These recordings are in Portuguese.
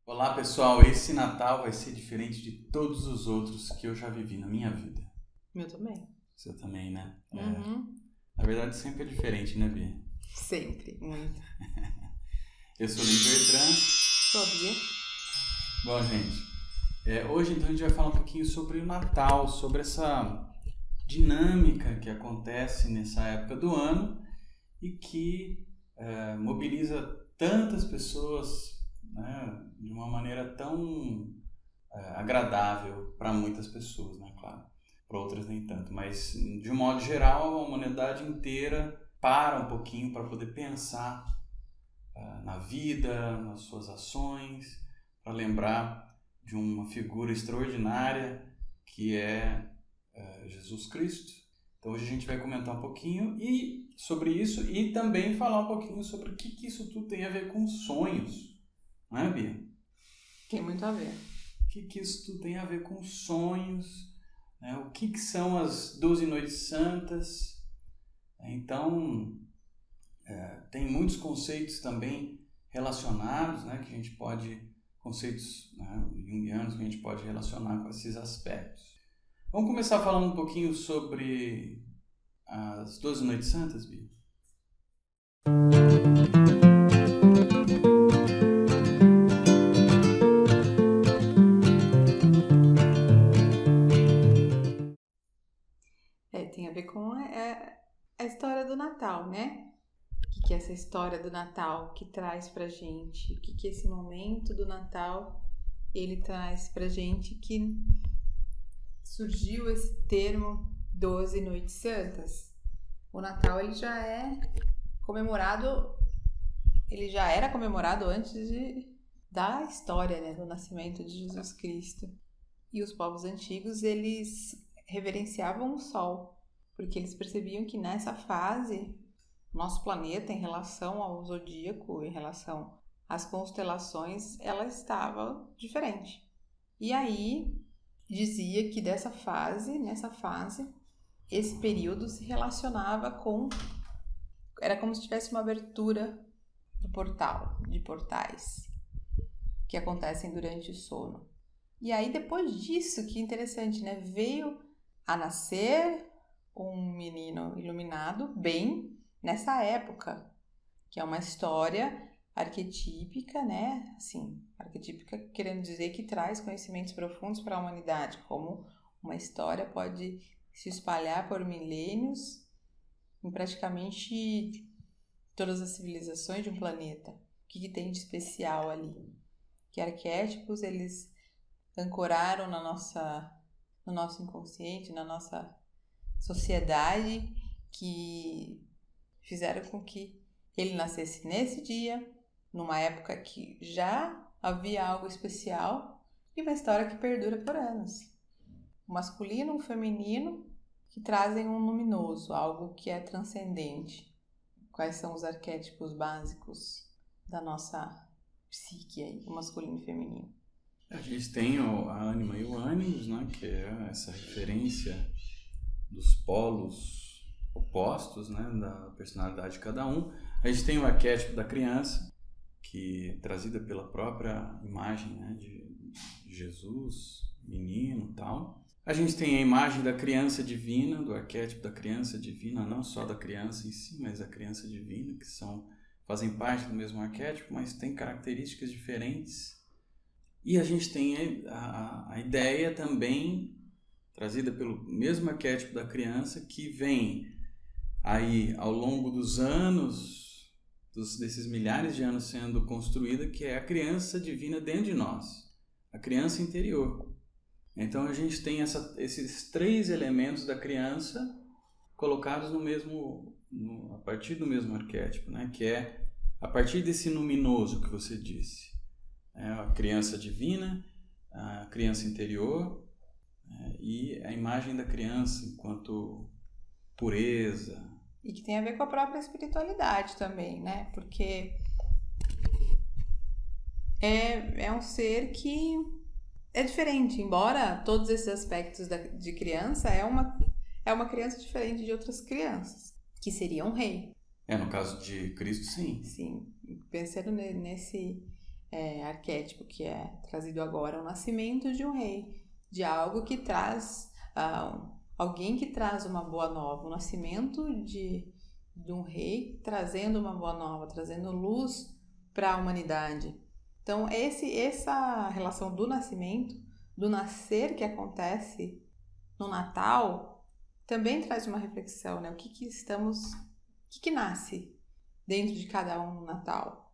Olá pessoal, esse Natal vai ser diferente de todos os outros que eu já vivi na minha vida. Meu também. Você também, né? Uhum. Na verdade sempre é diferente, né, Bia? Sempre, muito. Eu sou o Lin Bertrand. Sou a Bia. Bom, gente, hoje então a gente vai falar um pouquinho sobre o Natal, sobre essa dinâmica que acontece nessa época do ano e que mobiliza tantas pessoas, né, de uma maneira tão agradável para muitas pessoas, né, claro. Para outras nem tanto, mas de um modo geral a humanidade inteira para um pouquinho para poder pensar na vida, nas suas ações, para lembrar de uma figura extraordinária que é Jesus Cristo. Então hoje a gente vai comentar um pouquinho sobre isso e também falar um pouquinho sobre o que isso tudo tem a ver com sonhos, não é, Bia? Tem muito a ver. O que isso tudo tem a ver com sonhos, né? O que são as 12 noites santas. Então, tem muitos conceitos também relacionados, né, que a gente pode, conceitos, né, junguianos que a gente pode relacionar com esses aspectos. Vamos começar falando um pouquinho sobre as 12 noites santas, Bia? Tem a ver com a história do Natal, né? O que é essa história do Natal que traz pra gente? O que esse momento do Natal ele traz pra gente que surgiu esse termo 12 Noites Santas? O Natal ele já é comemorado, ele já era comemorado antes da história, né, do nascimento de Jesus Cristo. E os povos antigos, eles reverenciavam o Sol, porque eles percebiam que nessa fase, nosso planeta, em relação ao zodíaco, em relação às constelações, ela estava diferente. E aí, dizia que nessa fase, esse período se relacionava com... Era como se tivesse uma abertura do portal, de portais, que acontecem durante o sono. E aí, depois disso, que interessante, né? Veio a nascer um menino iluminado bem nessa época, que é uma história arquetípica, né? Assim, arquetípica querendo dizer que traz conhecimentos profundos para a humanidade, como uma história pode se espalhar por milênios em praticamente todas as civilizações de um planeta. O que tem de especial ali? Que arquétipos eles ancoraram no nosso inconsciente, na nossa sociedade, que fizeram com que ele nascesse nesse dia, numa época que já havia algo especial e uma história que perdura por anos. O masculino e o feminino que trazem um luminoso, algo que é transcendente. Quais são os arquétipos básicos da nossa psique aí, o masculino e o feminino? A gente tem a ânima e o ânimos, né, que é essa referência dos polos opostos, né, da personalidade de cada um. A gente tem o arquétipo da criança, que é trazida pela própria imagem, né, de Jesus, menino e tal. A gente tem a imagem da criança divina, do arquétipo da criança divina, não só da criança em si, mas da criança divina, que fazem parte do mesmo arquétipo, mas têm características diferentes. E a gente tem a ideia também trazida pelo mesmo arquétipo da criança, que vem aí ao longo dos anos, desses milhares de anos sendo construída, que é a criança divina dentro de nós, a criança interior. Então a gente tem esses três elementos da criança colocados a partir do mesmo arquétipo, né? Que é a partir desse luminoso que você disse. A criança divina, a criança interior, e a imagem da criança enquanto pureza. E que tem a ver com a própria espiritualidade também, né? Porque é um ser que é diferente, embora todos esses aspectos de criança, é uma criança diferente de outras crianças, que seria um rei. No caso de Cristo, sim. Sim, pensando nesse arquétipo que é trazido agora, o nascimento de um rei, de algo que traz, alguém que traz uma boa nova, o nascimento de um rei trazendo uma boa nova, trazendo luz para a humanidade. Então, essa relação do nascimento, do nascer que acontece no Natal, também traz uma reflexão, né? O que nasce dentro de cada um no Natal?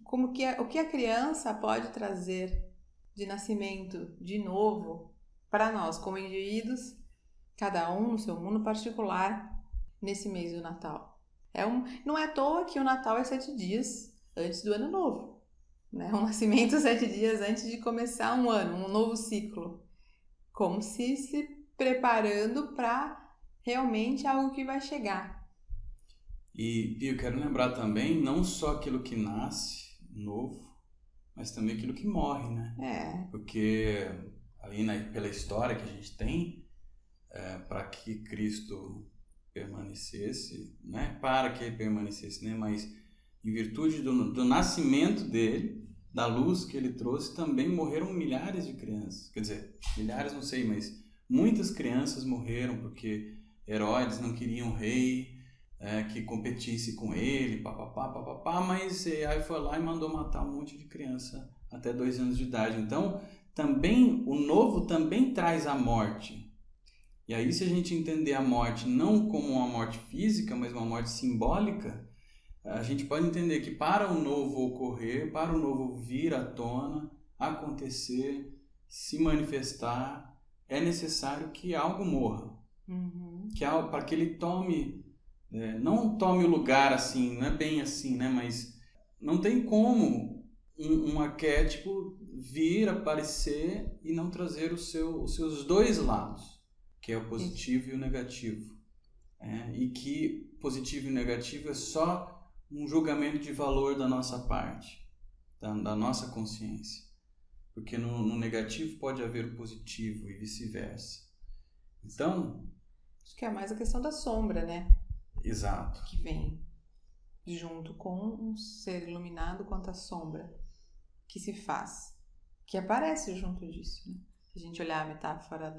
O que a criança pode trazer de nascimento de novo para nós, como indivíduos, cada um no seu mundo particular, nesse mês do Natal. Não é à toa que o Natal é 7 dias antes do Ano Novo, né? O nascimento 7 dias antes de começar um ano, um novo ciclo, como se preparando para realmente algo que vai chegar. E eu quero lembrar também, não só aquilo que nasce novo, mas também aquilo que morre, né? Porque aí pela história que a gente tem, para que Cristo permanecesse, né? Para que ele permanecesse, né? Mas em virtude do nascimento dele, da luz que ele trouxe, também morreram milhares de crianças. Quer dizer, milhares não sei, mas muitas crianças morreram porque Herodes não queria um rei que competisse com ele, mas aí foi lá e mandou matar um monte de criança até 2 anos de idade. Então, também o novo também traz a morte. E aí, se a gente entender a morte não como uma morte física, mas uma morte simbólica, a gente pode entender que para o novo ocorrer, para o novo vir à tona, acontecer, se manifestar, é necessário que algo morra. Uhum. Para que ele tome, não tome o lugar assim, não é bem assim, né? Mas não tem como um arquétipo vir, aparecer e não trazer os seus dois lados, que é o positivo e o negativo. E que positivo e negativo é só um julgamento de valor da nossa parte, da nossa consciência. Porque no negativo pode haver o positivo e vice-versa. Então... acho que é mais a questão da sombra, né? Exato. Que vem junto com um ser iluminado quanto a sombra que se faz, que aparece junto disso, né? Se a gente olhar a metáfora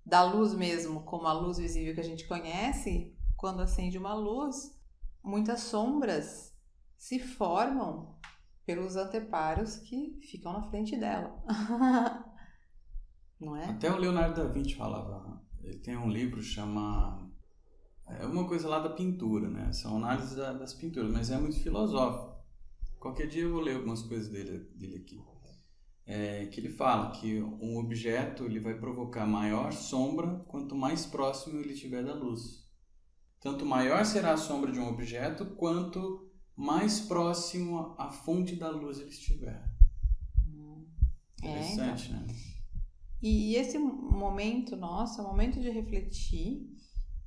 da luz mesmo, como a luz visível que a gente conhece, quando acende uma luz, muitas sombras se formam pelos anteparos que ficam na frente dela. Não é? Até o Leonardo da Vinci falava, ele tem um livro que chama... é uma coisa lá da pintura, né? São análises das pinturas, mas é muito filosófico. Qualquer dia eu vou ler algumas coisas dele aqui. Que ele fala que um objeto ele vai provocar maior sombra quanto mais próximo ele estiver da luz. Tanto maior será a sombra de um objeto quanto mais próximo à fonte da luz ele estiver. Interessante, então. né? E esse momento nosso é um momento de refletir,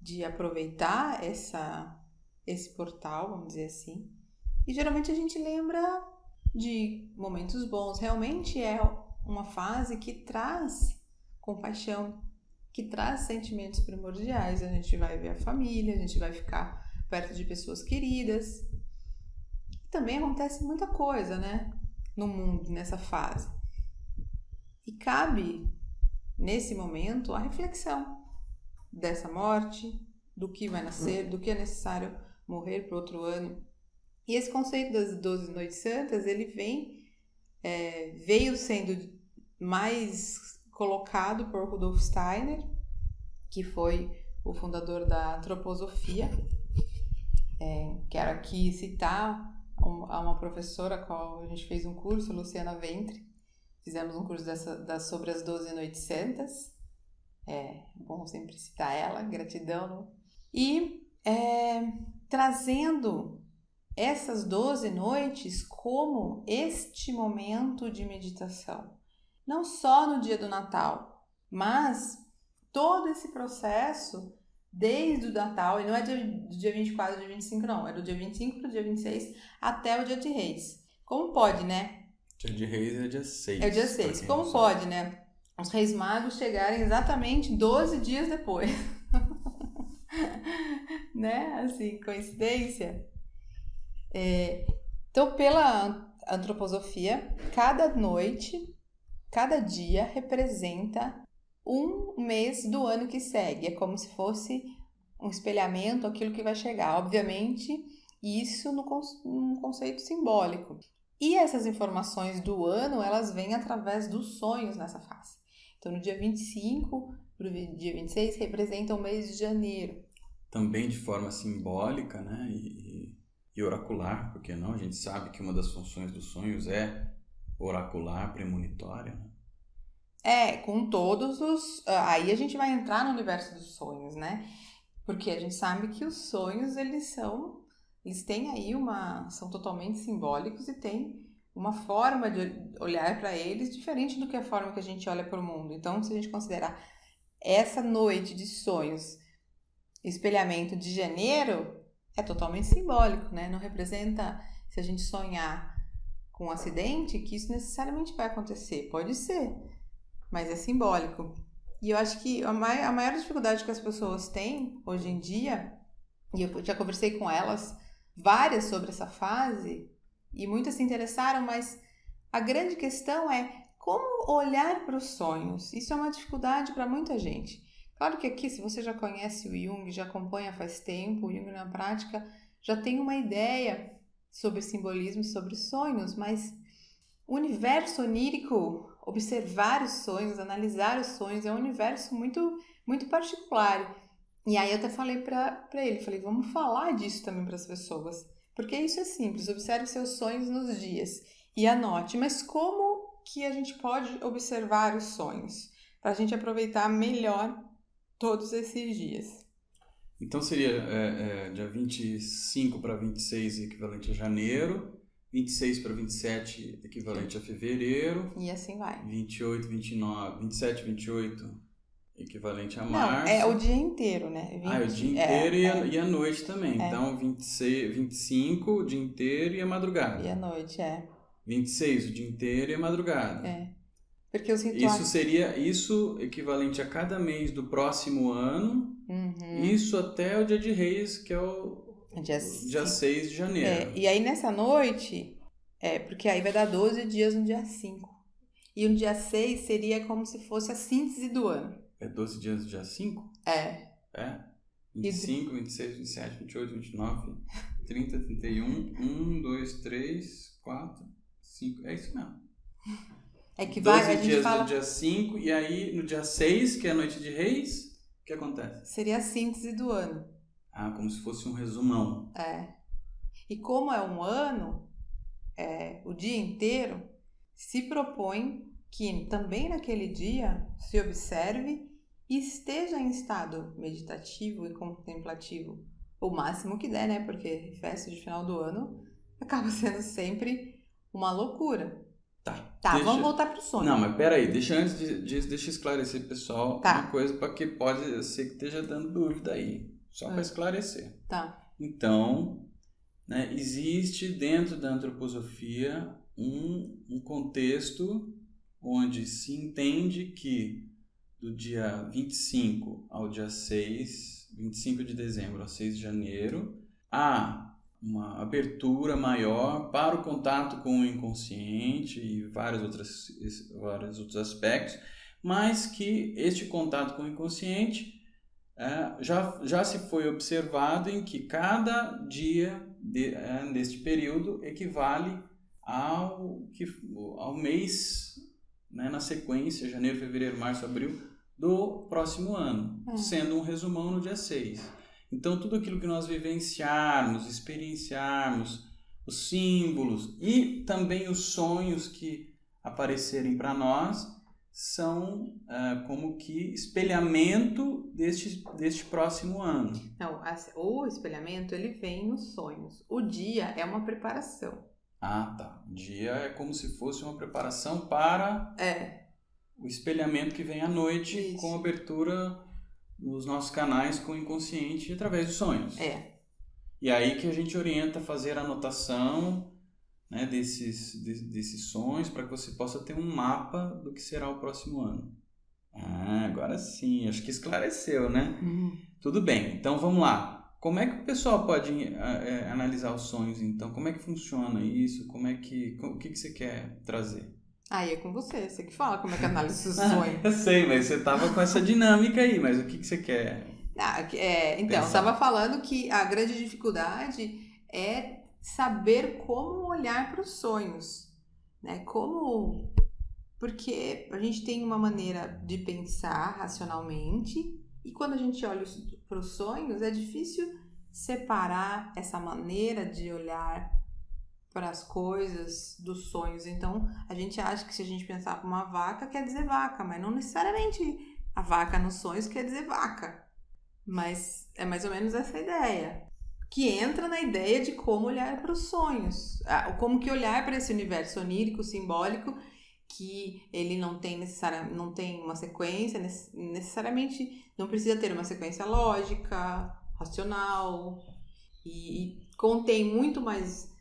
de aproveitar esse portal, vamos dizer assim. E geralmente a gente lembra de momentos bons. Realmente é uma fase que traz compaixão, que traz sentimentos primordiais. A gente vai ver a família, a gente vai ficar perto de pessoas queridas. E também acontece muita coisa, né, no mundo, nessa fase. E cabe, nesse momento, a reflexão dessa morte, do que vai nascer, do que é necessário morrer para outro ano. E esse conceito das 12 Noites Santas, ele veio sendo mais colocado por Rudolf Steiner, que foi o fundador da antroposofia. Quero aqui citar uma professora com a qual a gente fez um curso, Luciana Ventre. Fizemos um curso sobre as 12 Noites Santas. É bom sempre citar ela, gratidão. E trazendo essas 12 noites como este momento de meditação. Não só no dia do Natal, mas todo esse processo desde o Natal, e não é do dia 24 ao dia 25 não, é do dia 25 para o dia 26 até o dia de Reis. Como pode, né? Dia de Reis é dia 6. É o dia 6. Como pode, né? Os Reis Magos chegarem exatamente 12 dias depois. Né? Assim, coincidência. Então, antroposofia, cada noite, cada dia representa um mês do ano que segue. É como se fosse um espelhamento, aquilo que vai chegar. Obviamente, isso num conceito simbólico. E essas informações do ano, elas vêm através dos sonhos nessa fase. Então, no dia 25 para o dia 26, representa o mês de janeiro. Também de forma simbólica, né? E oracular, porque não? A gente sabe que uma das funções dos sonhos é oracular, premonitória, né? Com todos os... Aí a gente vai entrar no universo dos sonhos, né? Porque a gente sabe que os sonhos, eles têm aí são totalmente simbólicos e tem uma forma de olhar para eles diferente do que a forma que a gente olha para o mundo. Então, se a gente considerar essa noite de sonhos, espelhamento de janeiro, é totalmente simbólico, né? Não representa, se a gente sonhar com um acidente, que isso necessariamente vai acontecer. Pode ser, mas é simbólico. E eu acho que a maior dificuldade que as pessoas têm hoje em dia, e eu já conversei com elas, várias sobre essa fase, e muitas se interessaram, mas a grande questão é como olhar para os sonhos. Isso é uma dificuldade para muita gente. Claro que aqui, se você já conhece o Jung, já acompanha faz tempo, o Jung na prática, já tem uma ideia sobre simbolismo, sobre sonhos, mas o universo onírico, observar os sonhos, analisar os sonhos, é um universo muito, muito particular. E aí eu até falei para ele, vamos falar disso também para as pessoas, porque isso é simples, observe seus sonhos nos dias e anote, mas como que a gente pode observar os sonhos para a gente aproveitar melhor todos esses dias? Então seria dia 25 para 26 equivalente a janeiro, 26 para 27 equivalente a fevereiro. E assim vai. 28, 29, 27, 28 equivalente a março. Não, é o dia inteiro, né? É o dia inteiro e a noite também. Então 25 o dia inteiro e a madrugada. E a noite, 26 o dia inteiro e a madrugada. Porque os rituais... Isso equivalente a cada mês do próximo ano. Isso até o dia de Reis, que é o dia 6 de janeiro. E aí nessa noite, porque aí vai dar 12 dias no dia 5. E no dia 6 seria como se fosse a síntese do ano. É 12 dias no dia 5? É. 25, 26, 27, 28, 29, 30, 31, 1, 2, 3, 4, 5. É isso mesmo. Que 12 vai, a gente dias fala... no dia 5 e aí no dia 6, que é a noite de Reis, o que acontece? Seria a síntese do ano. Como se fosse um resumão. E como é um ano, o dia inteiro, se propõe que também naquele dia se observe e esteja em estado meditativo e contemplativo o máximo que der, né? Porque festa de final do ano acaba sendo sempre uma loucura. Vamos voltar pro sonho. Não, mas peraí, deixa esclarecer, pessoal, uma coisa, porque pode ser que esteja dando dúvida aí, só para esclarecer. Então, né, existe dentro da antroposofia um contexto onde se entende que do dia 25 ao dia 6, 25 de dezembro ao 6 de janeiro, há uma abertura maior para o contato com o inconsciente e vários outros aspectos, mas que este contato com o inconsciente já se foi observado em que cada dia deste período equivale ao mês, né, na sequência, janeiro, fevereiro, março, abril, do próximo ano, sendo um resumão no dia 6. Então, tudo aquilo que nós vivenciarmos, experienciarmos, os símbolos e também os sonhos que aparecerem para nós são como que espelhamento deste próximo ano. Não, o espelhamento ele vem nos sonhos. O dia é uma preparação. O dia é como se fosse uma preparação para o espelhamento que vem à noite. Isso. Com abertura nos nossos canais com o inconsciente através dos sonhos. E aí que a gente orienta a fazer a anotação, né, desses sonhos para que você possa ter um mapa do que será o próximo ano. Agora sim, acho que esclareceu, né? Tudo bem, então vamos lá. Como é que o pessoal pode analisar os sonhos, então? Como é que funciona isso? O que você quer trazer? Aí é com você que fala como é que analisa o sonho. Eu sei, mas você tava com essa dinâmica aí, mas o que você quer Então, eu pensar? estava falando que a grande dificuldade é saber como olhar para os sonhos, né? Porque a gente tem uma maneira de pensar racionalmente e quando a gente olha para os sonhos é difícil separar essa maneira de olhar para as coisas dos sonhos. Então, a gente acha que se a gente pensar para uma vaca, quer dizer vaca, mas não necessariamente a vaca nos sonhos quer dizer vaca. Mas é mais ou menos essa ideia. Que entra na ideia de como olhar para os sonhos. Como que olhar para esse universo onírico, simbólico, que ele não tem uma sequência, necessariamente não precisa ter uma sequência lógica, racional, e contém muito mais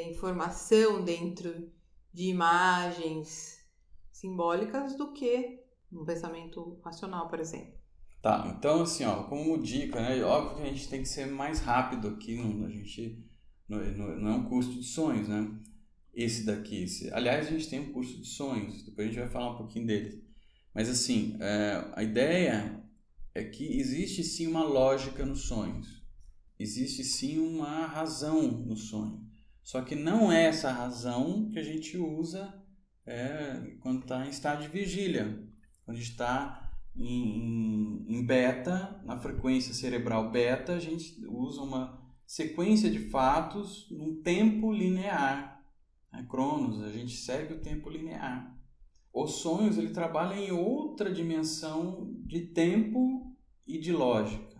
informação dentro de imagens simbólicas do que um pensamento racional, por exemplo. Tá, então assim, ó, como dica, né? Óbvio que a gente tem que ser mais rápido aqui, a gente não é um curso de sonhos, né? Aliás, a gente tem um curso de sonhos, depois a gente vai falar um pouquinho dele. Mas assim, a ideia é que existe sim uma lógica nos sonhos, existe sim uma razão no sonho. Só que não é essa razão que a gente usa quando está em estado de vigília, quando a gente está em beta, na frequência cerebral beta, a gente usa uma sequência de fatos num tempo linear. Cronos, a gente segue o tempo linear. Os sonhos, ele trabalha em outra dimensão de tempo e de lógica.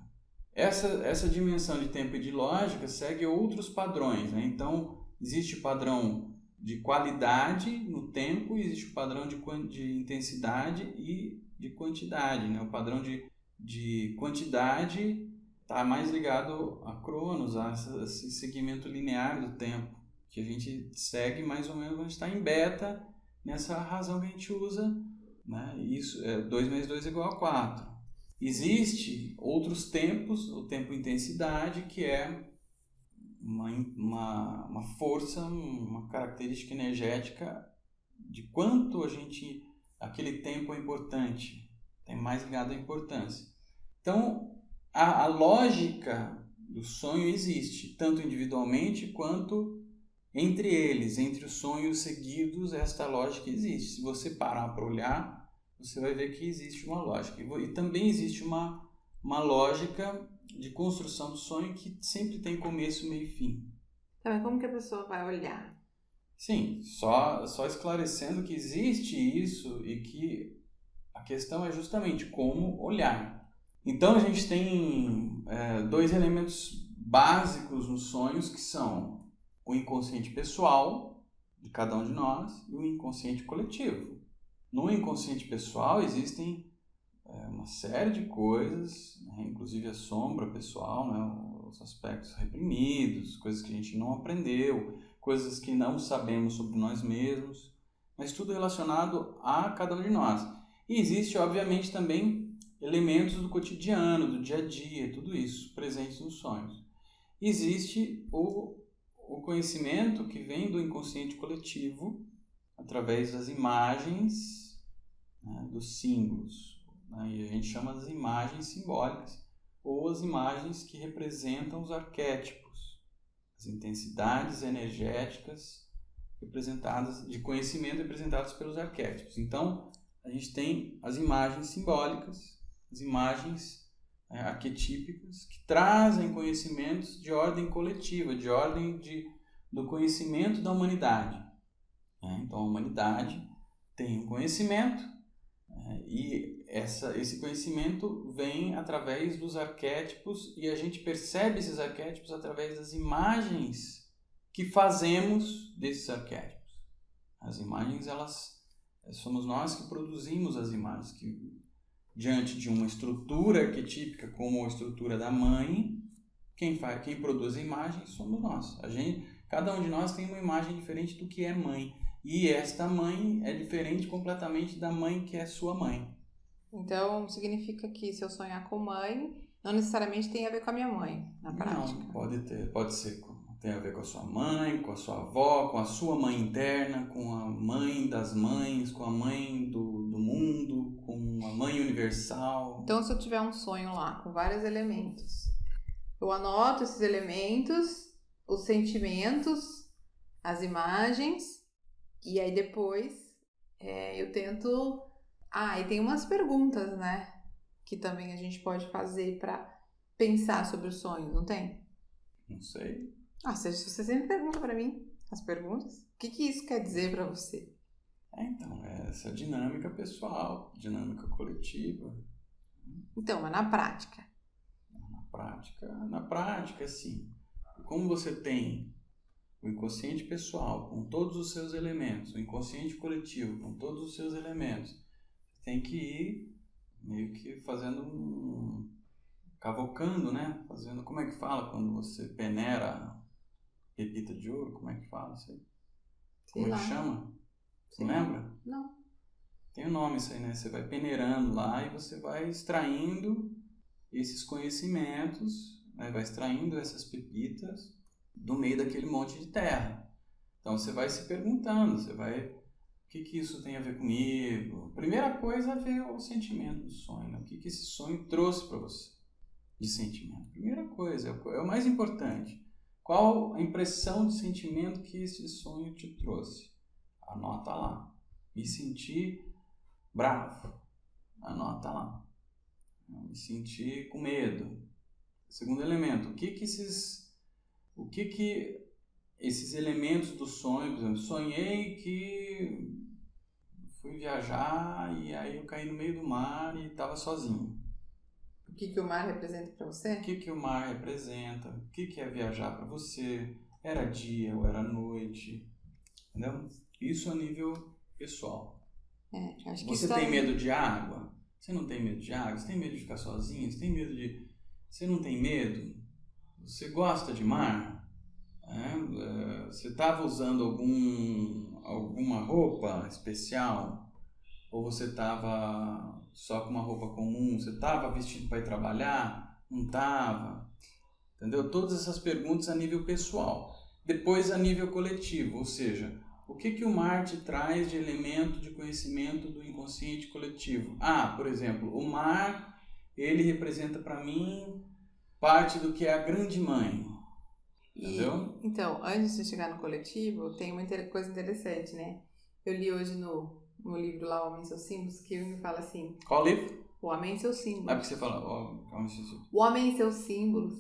Essa dimensão de tempo e de lógica segue outros padrões, né? Então, existe o padrão de qualidade no tempo e existe o padrão de intensidade e de quantidade, né? O padrão de quantidade está mais ligado a Cronos, a esse segmento linear do tempo, que a gente segue mais ou menos quando a gente está em beta, nessa razão que a gente usa, né? Isso, 2 × 2 = 4. Existe outros tempos, o tempo intensidade, que é uma força, uma característica energética de quanto aquele tempo é importante, tem mais ligado à importância. Então, a lógica do sonho existe, tanto individualmente quanto entre eles, entre os sonhos seguidos, esta lógica existe. Se você parar para olhar, você vai ver que existe uma lógica. E também existe uma lógica de construção do sonho que sempre tem começo, meio e fim. Então, mas como que a pessoa vai olhar? Sim, só esclarecendo que existe isso e que a questão é justamente como olhar. Então, a gente tem 2 elementos básicos nos sonhos, que são o inconsciente pessoal de cada um de nós e o inconsciente coletivo. No inconsciente pessoal existem uma série de coisas, né? Inclusive a sombra pessoal, né? Os aspectos reprimidos, coisas que a gente não aprendeu, coisas que não sabemos sobre nós mesmos, mas tudo relacionado a cada um de nós. E existe, obviamente, também elementos do cotidiano, do dia a dia, tudo isso presentes nos sonhos. Existe o conhecimento que vem do inconsciente coletivo através das imagens, né, dos símbolos, né, e a gente chama das imagens simbólicas ou as imagens que representam os arquétipos, as intensidades energéticas representadas, de conhecimento representadas pelos arquétipos. Então, a gente tem as imagens simbólicas, as imagens arquetípicas, que trazem conhecimentos de ordem coletiva, de ordem do conhecimento da humanidade. Então, a humanidade tem um conhecimento e esse conhecimento vem através dos arquétipos e a gente percebe esses arquétipos através das imagens que fazemos desses arquétipos. As imagens, somos nós que produzimos as imagens, que diante de uma estrutura arquetípica como a estrutura da mãe, quem produz a imagem somos nós. Cada um de nós tem uma imagem diferente do que é mãe. E esta mãe é diferente completamente da mãe que é sua mãe. Então, significa que se eu sonhar com mãe, Não necessariamente tem a ver com a minha mãe, na prática. Não, pode ser, tem a ver com a sua mãe, com a sua avó, com a sua mãe interna, com a mãe das mães, com a mãe do mundo, com a mãe universal. Então, se eu tiver um sonho lá com vários elementos, eu anoto esses elementos, os sentimentos, as imagens, e aí depois eu tento... e tem umas perguntas, né? Que também a gente pode fazer para pensar sobre os sonhos, não tem? Não sei. Você sempre pergunta para mim as perguntas. O que isso quer dizer para você? Então, essa dinâmica pessoal, dinâmica coletiva. Então, mas na prática? Na prática, sim. Como você tem o inconsciente pessoal com todos os seus elementos, o inconsciente coletivo com todos os seus elementos, tem que ir meio que fazendo cavocando, né? Fazendo, como é que fala quando você peneira pepita de ouro? Como é que fala isso aí? Como é que chama? Você lembra? Não. Tem um nome isso aí, né? Você vai peneirando lá e você vai extraindo esses conhecimentos, né? Vai extraindo essas pepitas do meio daquele monte de terra. Então você vai se perguntando, você vai... O que isso tem a ver comigo? Primeira coisa é ver o sentimento do sonho, né? O que esse sonho trouxe para você de sentimento. Primeira coisa, é o mais importante. Qual a impressão de sentimento que esse sonho te trouxe? Anota lá. Me senti bravo. Anota lá. Me senti com medo. Segundo elemento, o que esses elementos do sonho, por exemplo, sonhei que fui viajar e aí eu caí no meio do mar e estava sozinho. O que o mar representa para você? O que o mar representa? O que é viajar para você? Era dia ou era noite? Entendeu? Isso a nível pessoal. Acho que você tem medo de água? Você não tem medo de água? Você tem medo de ficar sozinho? Você tem medo de... Você não tem medo? Você gosta de mar? Você estava usando alguma roupa especial? Ou você estava só com uma roupa comum? Você estava vestido para ir trabalhar? Não estava? Entendeu? Todas essas perguntas a nível pessoal. Depois a nível coletivo, ou seja, o que o mar te traz de elemento de conhecimento do inconsciente coletivo? Por exemplo, o mar, ele representa para mim parte do que é a grande mãe. Entendeu? Então, antes de chegar no coletivo, tem uma coisa interessante, né? Eu li hoje no livro lá, O Homem e Seus Símbolos, que ele me fala assim... Qual livro? O Homem e Seus Símbolos. Porque você fala... O Homem e Seus Símbolos.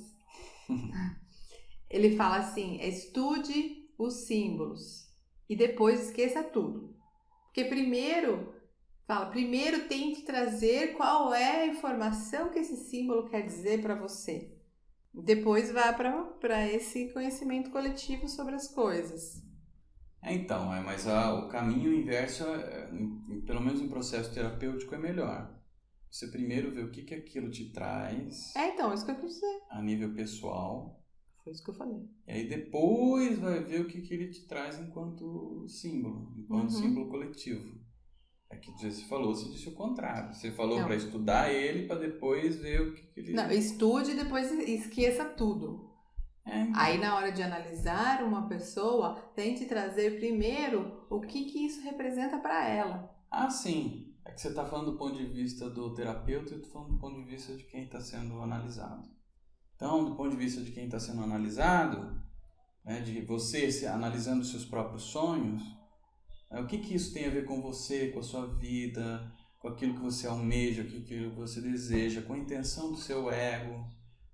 Ele fala assim, estude os símbolos e depois esqueça tudo. Porque primeiro tente trazer qual é a informação que esse símbolo quer dizer para você. Depois vá para esse conhecimento coletivo sobre as coisas. Então, mas o caminho inverso, pelo menos em processo terapêutico, é melhor. Você primeiro vê o que aquilo te traz. Então, isso que eu quis dizer. A nível pessoal. Foi isso que eu falei. E aí depois vai ver o que ele te traz enquanto símbolo, símbolo coletivo. É que você falou, você disse o contrário. Você falou para estudar ele, para depois ver o que ele... Não, estude e depois esqueça tudo. Aí na hora de analisar uma pessoa, tente trazer primeiro o que isso representa para ela. Sim. É que você está falando do ponto de vista do terapeuta e eu estou falando do ponto de vista de quem está sendo analisado. Então, do ponto de vista de quem está sendo analisado, né, de você analisando os seus próprios sonhos, o que isso tem a ver com você, com a sua vida, com aquilo que você almeja, com aquilo que você deseja, com a intenção do seu ego.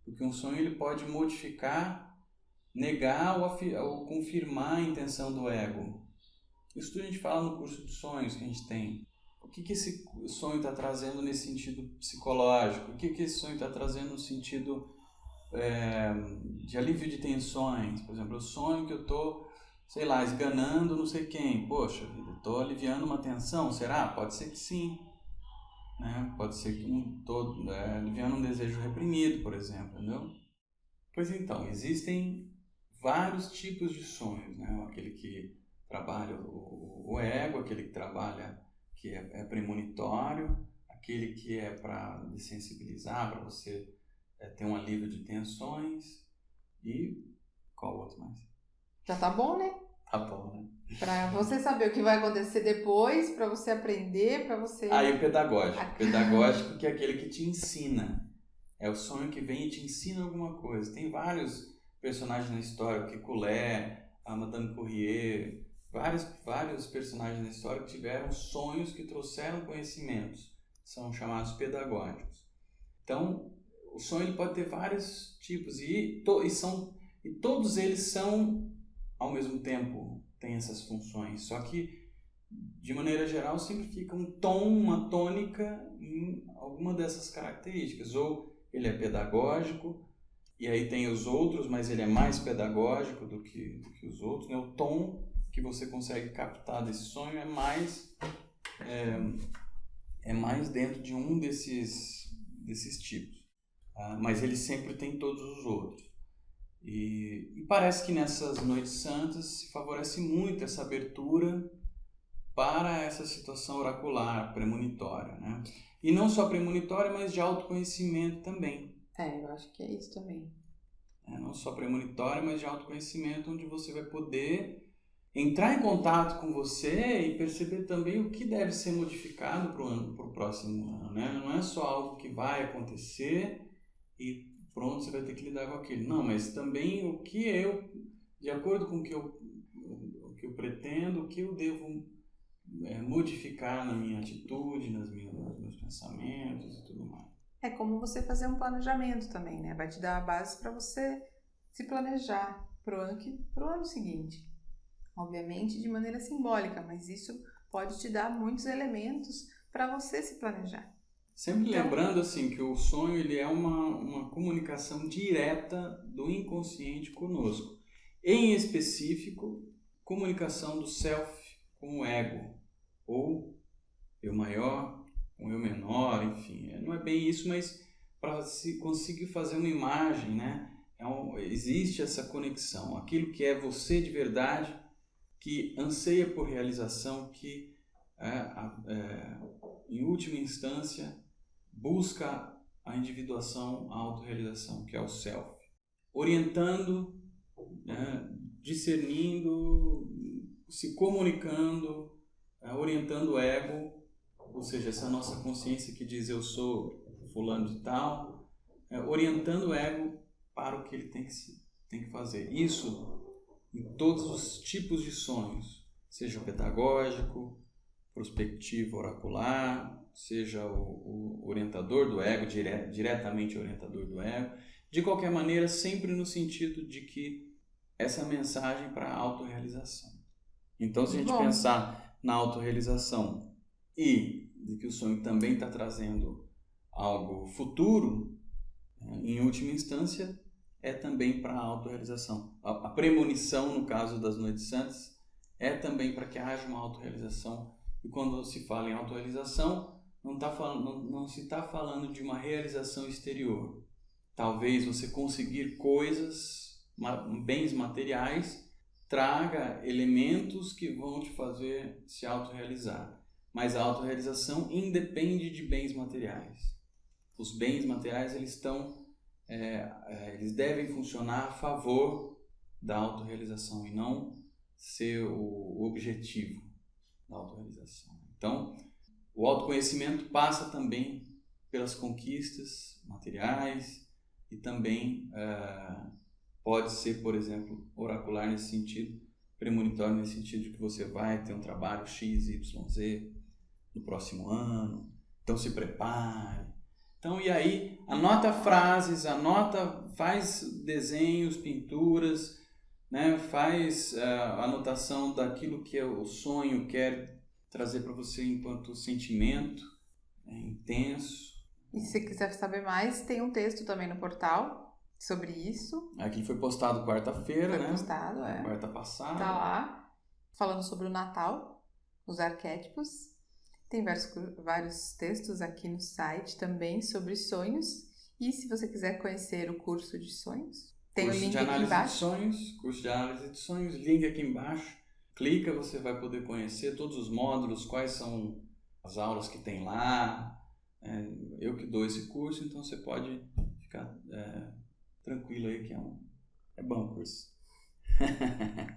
Porque um sonho ele pode modificar, negar ou confirmar a intenção do ego. Isso tudo a gente fala no curso de sonhos que a gente tem. O que esse sonho está trazendo nesse sentido psicológico? O que esse sonho está trazendo no sentido de alívio de tensões? Por exemplo, eu sonho que eu estou... sei lá, esganando não sei quem. Poxa vida, estou aliviando uma tensão, será? Pode ser que sim. Né? Pode ser que estou aliviando um desejo reprimido, por exemplo, entendeu? Pois então, existem vários tipos de sonhos, né? Aquele que trabalha o ego, aquele que trabalha, que é premonitório, aquele que é para desensibilizar, para você Tem um alívio de tensões e qual outro mais? Já tá bom, né? Tá bom, né? Pra você saber o que vai acontecer depois, pra você aprender, pra você... Aí o pedagógico. O pedagógico que é aquele que te ensina. É o sonho que vem e te ensina alguma coisa. Tem vários personagens na história, o Kekulé, a Madame Courrier, vários personagens na história que tiveram sonhos que trouxeram conhecimentos. São chamados pedagógicos. Então, o sonho ele pode ter vários tipos e todos eles são, ao mesmo tempo, têm essas funções. Só que, de maneira geral, sempre fica um tom, uma tônica em alguma dessas características. Ou ele é pedagógico, e aí tem os outros, mas ele é mais pedagógico do que os outros. Né? O tom que você consegue captar desse sonho é mais dentro de um desses tipos. Mas ele sempre tem todos os outros. E parece que nessas noites santas se favorece muito essa abertura para essa situação oracular, premonitória, né? E não só premonitória, mas de autoconhecimento também. Eu acho que é isso também. Não só premonitória, mas de autoconhecimento, onde você vai poder entrar em contato com você e perceber também o que deve ser modificado para o próximo ano, né? Não é só algo que vai acontecer e pronto, você vai ter que lidar com aquilo. Não, mas também o que eu, de acordo com o que eu pretendo, o que eu devo modificar na minha atitude, nos meus pensamentos e tudo mais. É como você fazer um planejamento também, né? Vai te dar a base para você se planejar pro ano seguinte. Obviamente de maneira simbólica, mas isso pode te dar muitos elementos para você se planejar. Sempre lembrando assim que o sonho ele é uma comunicação direta do inconsciente conosco. Em específico, comunicação do self com o ego, ou eu maior com eu menor, enfim. Não é bem isso, mas para se conseguir fazer uma imagem, né? Existe essa conexão. Aquilo que é você de verdade, que anseia por realização, que em última instância busca a individuação, a autorrealização, que é o self. Orientando, discernindo, se comunicando, orientando o ego, ou seja, essa nossa consciência que diz eu sou fulano de tal, orientando o ego para o que ele tem que fazer. Isso em todos os tipos de sonhos, seja o pedagógico, prospectivo oracular, seja o orientador do ego, diretamente orientador do ego, de qualquer maneira, sempre no sentido de que essa mensagem para a autorrealização. Então, se a gente pensar na autorrealização e de que o sonho também está trazendo algo futuro, em última instância, é também para a autorrealização. A premonição, no caso das noites santas, é também para que haja uma autorrealização. E quando se fala em autorrealização, não se está falando de uma realização exterior. Talvez você conseguir coisas, bens materiais, traga elementos que vão te fazer se autorrealizar. Mas a autorrealização independe de bens materiais. Os bens materiais eles devem funcionar a favor da autorrealização e não ser o objetivo da autorrealização. Então, o autoconhecimento passa também pelas conquistas materiais e também pode ser, por exemplo, oracular nesse sentido, premonitório nesse sentido de que você vai ter um trabalho X, Y, Z no próximo ano, então se prepare. Então, e aí, anota frases, faz desenhos, pinturas, né? Faz anotação daquilo que o sonho quer trazer para você enquanto sentimento intenso. E se você quiser saber mais, tem um texto também no portal sobre isso. Aqui foi postado quarta-feira, né? Foi postado, quarta passada. Tá lá, falando sobre o Natal, os arquétipos. Tem vários textos aqui no site também sobre sonhos. E se você quiser conhecer o curso de sonhos, tem o link aqui embaixo. Curso de análise de sonhos, link aqui embaixo. Clica, você vai poder conhecer todos os módulos, quais são as aulas que tem lá. Eu que dou esse curso, então você pode ficar tranquilo aí que é bom o curso.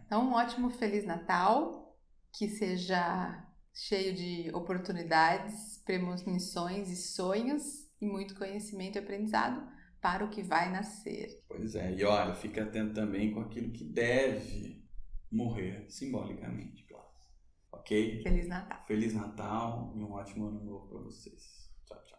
Então, um ótimo Feliz Natal, que seja cheio de oportunidades, premonições e sonhos e muito conhecimento e aprendizado para o que vai nascer. Pois é, e olha, fica atento também com aquilo que deve morrer, simbolicamente, claro. Ok? Feliz Natal! Feliz Natal e um ótimo ano novo para vocês. Tchau, tchau.